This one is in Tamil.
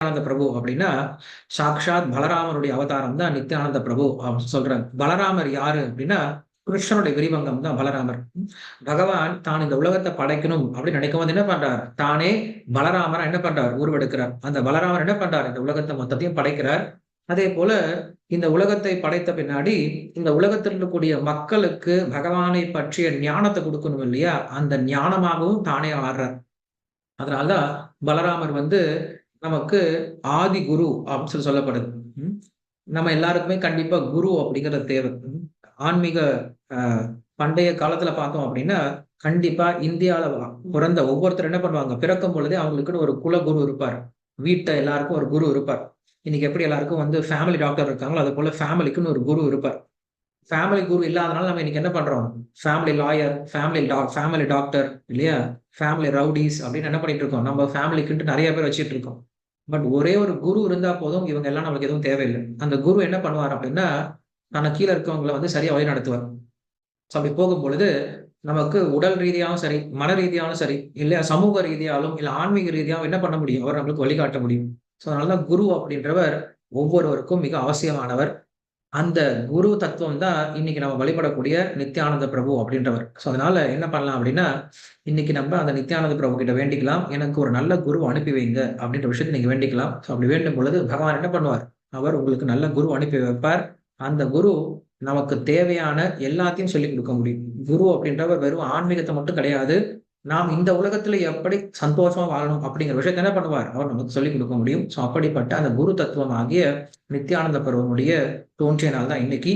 நித்யானந்த பிரபு அப்படின்னா, சாக்ஷாத் பலராமருடைய அவதாரம் தான் நித்யானந்த பிரபு அப்படின்னு சொல்றாங்க. பலராமர் யாரு அப்படின்னா, கிருஷ்ணனுடைய விரிவங்கம் தான் பலராமர். பகவான் தான் இந்த உலகத்தை படைக்கணும் அப்படின்னு நினைக்கும்போது என்ன பண்றார்? தானே பலராமரா என்ன பண்றார்? உருவெடுக்கிறார். அந்த பலராமர் என்ன பண்றார்? இந்த உலகத்தை மொத்தத்தையும் படைக்கிறார். அதே போல இந்த உலகத்தை படைத்த பின்னாடி, இந்த உலகத்தில் இருக்கக்கூடிய மக்களுக்கு பகவானை பற்றிய ஞானத்தை கொடுக்கணும் இல்லையா? அந்த ஞானமாகவும் தானே ஆடுறார். அதனாலதான் பலராமர் வந்து நமக்கு ஆதி குரு அப்படின்னு சொல்லப்படுது. ம். நம்ம எல்லாருக்குமே கண்டிப்பா குரு அப்படிங்கிறது தேவை. ஆன்மீக பண்டைய காலத்துல பார்த்தோம் அப்படின்னா, கண்டிப்பா இந்தியால பிறந்த ஒவ்வொருத்தரும் என்ன பண்ணுவாங்க? பிறக்கும் பொழுதே அவங்களுக்குன்னு ஒரு குலகுரு இருப்பார். வீட்ல எல்லாருக்கும் ஒரு குரு இருப்பார். இன்னைக்கு எப்படி எல்லாருக்கும் வந்து ஃபேமிலி டாக்டர் இருக்காங்களோ, அது போல ஃபேமிலிக்குன்னு ஒரு குரு இருப்பார். ஃபேமிலி குரு இல்லாதனால நம்ம இன்னைக்கு என்ன பண்றோம்? ஃபேமிலி லாயர், ஃபேமிலி டாக்டர் இல்லையா? ஃபேமிலி ரவுடீஸ் அப்படின்னு என்ன பண்ணிட்டு இருக்கோம்? நம்ம ஃபேமிலிக்குன்ட்டு நெறைய பேர் வச்சுட்டு இருக்கோம். பட் ஒரே ஒரு குரு இருந்தா போதும். இவங்க எல்லாம் நமக்கு எதுவும் தேவையில்ல. அந்த குரு என்ன பண்ணுவார் அப்படின்னா, தனக்கு கீழ இருக்கவங்கள வந்து சரியா வழிநடத்துவார். ஸோ அப்படி போகும்பொழுது, நமக்கு உடல் ரீதியாவும் சரி, மன ரீதியாவும் சரி, இல்ல சமூக ரீதியாலும், இல்ல ஆன்மீக ரீதியாவும் என்ன பண்ண முடியும்? அவர் நம்மளுக்கு வழிகாட்ட முடியும். ஸோ அதனால தான் குரு அப்படின்றவர் ஒவ்வொருவருக்கும் மிக அவசியமானவர். அந்த குரு தத்துவம் தான் இன்னைக்கு நம்ம வழிபடக்கூடிய நித்யானந்த பிரபு அப்படின்றவர். ஸோ அதனால என்ன பண்ணலாம் அப்படின்னா, இன்னைக்கு நம்ம அந்த நித்யானந்த பிரபு கிட்ட வேண்டிக்கலாம். எனக்கு ஒரு நல்ல குரு அனுப்பி வைங்க அப்படின்ற விஷயத்த நீங்க வேண்டிக்கலாம். ஸோ அப்படி வேண்டும் பொழுது பகவான் என்ன பண்ணுவார்? அவர் உங்களுக்கு நல்ல குரு அனுப்பி வைப்பார். அந்த குரு நமக்கு தேவையான எல்லாத்தையும் சொல்லிக் கொடுக்க முடியும். குரு அப்படின்றவர் வெறும் ஆன்மீகத்த மட்டும் கிடையாது. நாம் இந்த உலகத்துல எப்படி சந்தோஷமா வாழணும் அப்படிங்கிற விஷயத்த என்ன பண்ணுவார்? அவர் நமக்கு சொல்லிக் கொடுக்க முடியும். ஸோ அப்படிப்பட்ட அந்த குரு தத்துவம் ஆகிய நித்யானந்த பிரபுவுடைய தோன்றிய நாள் தான் இன்னைக்கு.